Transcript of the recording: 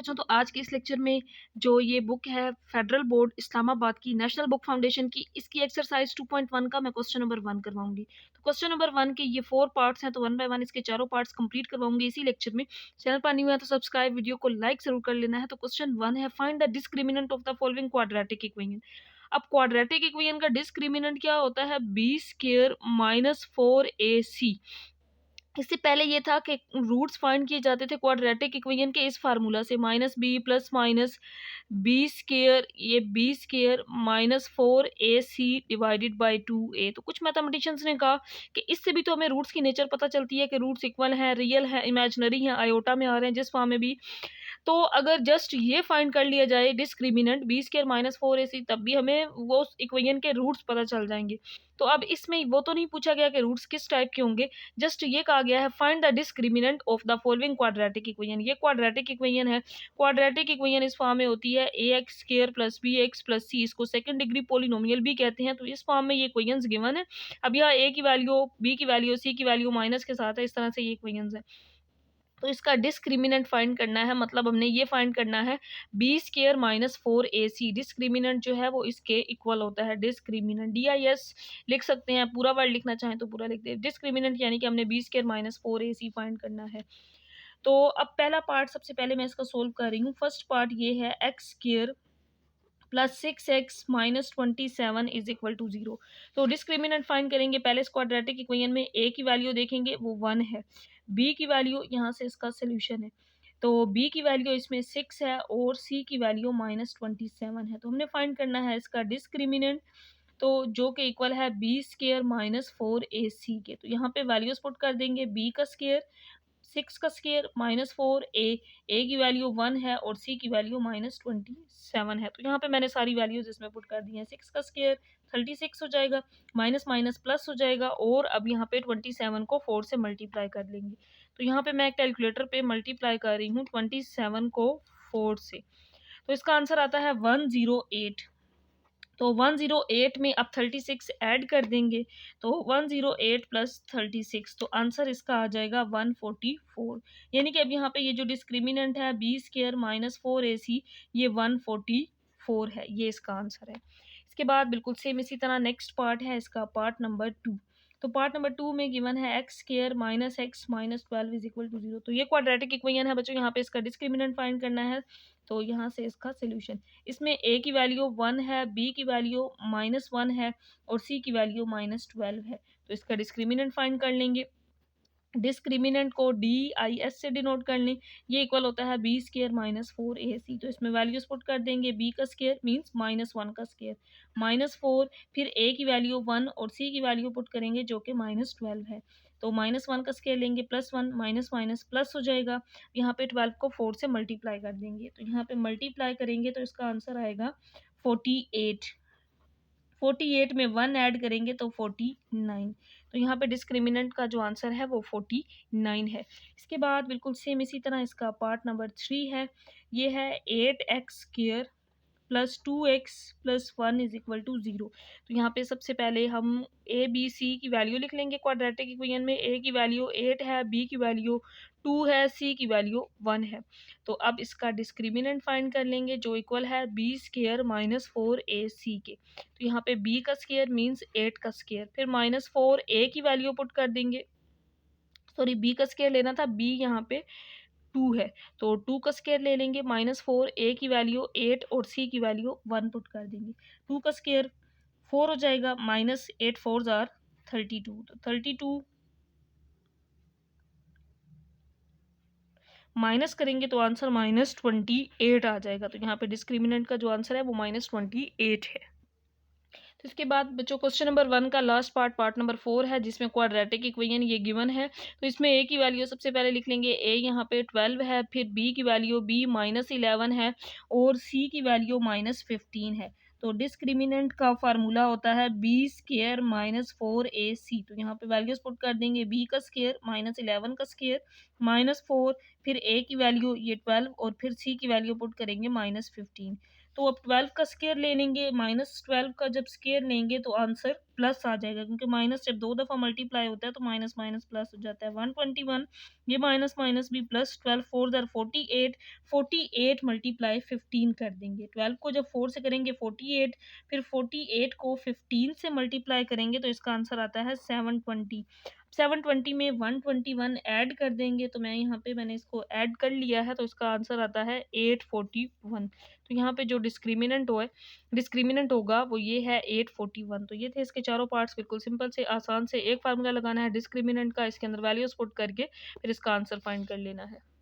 पूछूं तो आज के इस लेक्चर में जो ये बुक है फेडरल बोर्ड इस्लामाबाद की नेशनल बुक फाउंडेशन की, इसकी एक्सरसाइज 2.1 का मैं क्वेश्चन नंबर 1 करवाऊंगी। तो क्वेश्चन नंबर 1 के ये 4 पार्ट्स हैं, तो 1 बाय 1 इसके चारों पार्ट्स कंप्लीट करवाऊंगी इसी लेक्चर में। चैनल पर न्यू है तो सब्सक्राइब, वीडियो को लाइक जरूर कर लेना है। तो क्वेश्चन 1 है, find the discriminant of the following quadratic equation. अब क्वाड्रेटिक इक्वेशन का डिस्क्रिमिनेंट क्या होता है? B square minus 4ac। इससे पहले ये था कि रूट्स फाइंड किए जाते थे क्वाड्रेटिक इक्वेशन के इस फार्मूला से, minus b plus minus b square, ये b square minus 4ac divided by 2a। तो कुछ मैथमेटिशियंस ने कहा कि इससे भी तो हमें रूट्स की नेचर पता चलती है कि रूट्स इक्वल हैं, रियल है, इमेजिनरी है, आयोटा में आ रहे हैं, जिस फॉर्म में भी। तो अगर जस्ट ये फाइंड कर लिया जाए discriminant B square minus 4ac, तब भी हमें वो इक्वेशन के रूट्स पता चल जाएंगे। तो अब इसमें वो तो नहीं पूछा गया कि रूट्स किस टाइप के होंगे, जस्ट ये कहा गया है find the discriminant of the following quadratic equation. ये क्वाड्रेटिक इक्वेशन है। क्वाड्रेटिक इक्वेशन इस फॉर्म में होती है a x square plus b x plus c, इसको सेकंड डिग्री पोलिनोमियल भी कहते हैं। तो इस फॉर्म में ये इक्वेशंस गिवन है। अब यहाँ ए की वैल्यू, बी की वैल्यू, सी की वैल्यू माइनस के साथ है, इस तरह से ये इक्वेशंस है। तो इसका डिस्क्रिमिनेंट फाइंड करना है, मतलब हमने ये फाइंड करना है B square minus 4ac। Discriminant जो है वो इसके इक्वल होता है। डिस्क्रिमिनेंट DIS लिख सकते हैं, पूरा वर्ड लिखना चाहें तो पूरा लिख दे। डिस्क्रिमिनेंट यानी कि हमने B square minus 4ac find करना है। तो अब पहला पार्ट सबसे पहले मैं इसका सोल्व कर रही हूँ। फर्स्ट पार्ट ये है x square plus 6x minus 27 is equal to 0। तो डिस्क्रिमिनेंट फाइंड करेंगे। पहले इस क्वाड्रेटिक इक्वेशन में a की वैल्यू देखेंगे, वो 1 है। b की वैल्यू, यहाँ से इसका सोल्यूशन है, तो b की वैल्यू इसमें 6 है और c की वैल्यू माइनस 27 है। तो हमने फाइंड करना है इसका डिस्क्रिमिनेंट, तो जो कि इक्वल है बी स्केयर माइनस 4ac के। तो यहाँ पे वैल्यूज पुट कर देंगे, b का स्केयर 6 का स्केयर माइनस 4a की वैल्यू 1 है और c की वैल्यू माइनस 27 है। तो यहाँ पे मैंने सारी वैल्यूज इसमें पुट कर दी हैं। 6 का स्केयर 36 हो जाएगा, माइनस माइनस प्लस हो जाएगा, और अब यहाँ पे 27 को 4 से मल्टीप्लाई कर लेंगे। तो यहाँ पे मैं कैलकुलेटर पे मल्टीप्लाई कर रही हूँ 27 को 4 से। तो इसका आंसर आता है 108। तो 108 में अब 36 ऐड कर देंगे, तो 108 प्लस 36, तो आंसर इसका आ जाएगा 144। यानी कि अब यहाँ पे ये जो डिस्क्रिमिनेंट है बी स्केयर माइनस 4ac, ये 144 है, ये इसका आंसर है। इसके बाद बिल्कुल सेम इसी तरह नेक्स्ट पार्ट है इसका, पार्ट नंबर 2। तो पार्ट नंबर 2 में गिवन है x square minus x minus 12 is equal to 0। तो ये क्वाड्रेटिक इक्वेशन है बच्चों, यहाँ पे इसका डिस्क्रिमिनेंट फाइंड करना है। तो यहाँ से इसका सोल्यूशन, इसमें a की वैल्यू 1 है, b की वैल्यू माइनस 1 है और c की वैल्यू माइनस 12 है। तो इसका डिस्क्रिमिनेंट फाइंड कर लेंगे। डिस्क्रिमिनेंट को DIS से डिनोट कर लें, ये इक्वल होता है बी स्केयर माइनस 4ac। तो इसमें वैल्यूज पुट कर देंगे, b का स्केयर मीन्स माइनस 1 का स्केयर माइनस 4, फिर a की वैल्यू 1 और c की वैल्यू पुट करेंगे जो कि माइनस 12 है। तो माइनस 1 का स्केयर लेंगे, प्लस 1 माइनस माइनस प्लस हो जाएगा। यहाँ पे 12 को 4 से मल्टीप्लाई कर देंगे, तो यहाँ पे मल्टीप्लाई करेंगे तो इसका आंसर आएगा 48। 48 में 1 ऐड करेंगे तो 49। तो यहाँ पे डिस्क्रिमिनेंट का जो आंसर है वो 49 है। इसके बाद बिल्कुल सेम इसी तरह इसका पार्ट नंबर 3 है। ये है 8x square plus 2x plus 1 is equal to 0। तो यहाँ पे सबसे पहले हम a b c की वैल्यू लिख लेंगे। क्वाड्रेटिक इक्वेशन में a की वैल्यू 8 है, b की वैल्यू 2 है, c की वैल्यू 1 है। तो अब इसका डिस्क्रिमिनेंट फाइंड कर लेंगे जो इक्वल है b स्केयर माइनस 4ac के। तो यहाँ पे b का स्केयर मीन्स 8 का स्केयर, फिर माइनस 4a की वैल्यू पुट कर देंगे, सॉरी b का स्केयर लेना था, b यहाँ पे 2 है, तो 2 का स्केयर ले लेंगे, माइनस 4a की वैल्यू 8 और c की वैल्यू 1 पुट कर देंगे। 2 का स्केयर 4 हो जाएगा, माइनस 8 4 आर 32, तो 32 माइनस करेंगे तो आंसर माइनस 28 आ जाएगा। तो यहाँ पे डिस्क्रिमिनेंट का जो आंसर है वो माइनस 28 है। तो इसके बाद बच्चों क्वेश्चन नंबर 1 का लास्ट पार्ट, पार्ट नंबर 4 है, जिसमें क्वाड्रेटिक इक्वेशन ये गिवन है। तो इसमें a की वैल्यू सबसे पहले लिख लेंगे, a यहाँ पे 12 है, फिर b की वैल्यू b माइनस 11 है और c की वैल्यू माइनस 15 है। तो डिस्क्रिमिनेंट का फार्मूला होता है b स्केयर माइनस 4ac। तो यहाँ पे वैल्यूज पुट कर देंगे, b का स्केयर माइनस 11 का स्केयर माइनस 4, फिर a की वैल्यू ये 12 और फिर c की वैल्यू पुट करेंगे माइनस 15। तो अब 12 का स्केयर ले लेंगे, माइनस 12 का जब स्केयर लेंगे तो आंसर प्लस आ जाएगा, क्योंकि माइनस जब 2 दफ़ा मल्टीप्लाई होता है तो माइनस माइनस प्लस हो जाता है। 121, ये माइनस माइनस भी प्लस, 12 4 ज़र 48, 48 मल्टीप्लाई 15 कर देंगे। 12 को जब 4 से करेंगे 48, फिर 48 को 15 से मल्टीप्लाई करेंगे तो इसका आंसर आता है 720। 720 में 121 ऐड कर देंगे, तो मैं यहाँ पे मैंने इसको ऐड कर लिया है, तो इसका आंसर आता है 841। तो यहाँ पे जो डिस्क्रिमिनेंट होगा वो ये है 841। तो ये थे इसके चारों पार्ट्स, बिल्कुल सिंपल से आसान से। एक फार्मूला लगाना है डिस्क्रिमिनेंट का, इसके अंदर वैल्यूज पुट करके फिर इसका आंसर फाइंड कर लेना है।